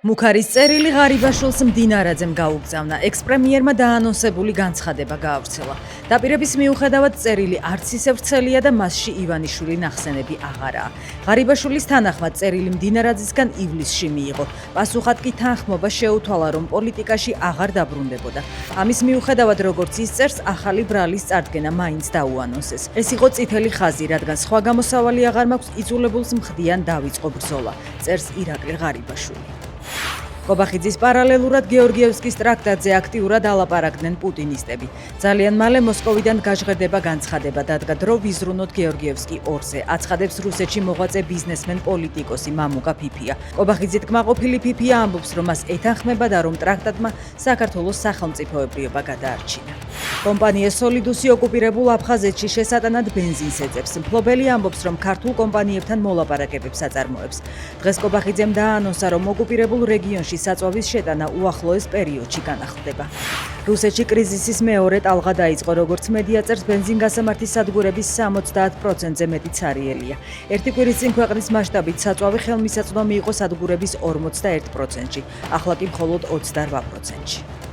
მუქარის წერილი ღარიბაშვილს მდინარაძემ გაუგზავნა. ექს-პრემიერმა დაანონსებული განცხადება გაავრცელა. დაპირების მიუხედავად წერილი არც ისე ვრცელია და მასში ივანიშვილი ნახსენები აღარაა. ღარიბაშვილის თანახმად წერილი მდინარაძისგან ივლისში მიიღო. პასუხად კი თანხმობა შეუთვალა, რომ პოლიტიკაში აღარ დაბრუნდებოდა. ამის მიუხედავად, როგორც ის წერს, ახალი ბრალის წარდგენა მაინც დაუანონსეს. ეს იყო წითელი ხაზი, რადგან სხვა გამოსავალი აღარ მაქვს, იძულებულს მხდიან დავიწყო ბრძოლა, წერს ირაკლი ღარიბაშვილი. კობახიძის პარალელურად გეორგიევსკის ტრაქტატზე აქტიურად ალაპარაკდნენ პუტინისტები. ძალიან მალე მოსკოვიდან გაჟღერდება განცხადება, დადგა დრო ვიზრუნოთ გეორგიევსკი 2-ზე. აცხადებს რუსეთში მოღვაწე ბიზნესმენ პოლიტიკოსი მამუკა ფიფია. კობახიძით კმაყოფილი ფიფია ამბობს, რომ მას ეთანხმება და რომ ტრაქტატმა საქართველოს სახელმწიფოებრიობა გადაარჩინა. კომპანია სოლიდუსი ოკუპირებულ აფხაზეთში შესატანად ბენზინს ეძებს. მფლობელი ამბობს, რომ ქართულ კომპანიებთან მოლაპარაკებებს აწარმოებს. დღეს კობახიძემ დაანონსა, რომ ოკუპირებულ რეგიონში საწვავის შეტანა უახლოეს პერიოდში განახლდება. რუსეთში კრიზისის მეორე ტალღა დაიწყო, როგორც მედია წერს, ბენზინგასამართის სადგურების 70%-ზე მეტი ცარიელია. ერთი კვირის წინ ქვეყნის მასშტაბით საწვავი ხელმისაწვდომი იყო სადგურების 41%-ში, ახლა კი მხოლოდ 28%-ში.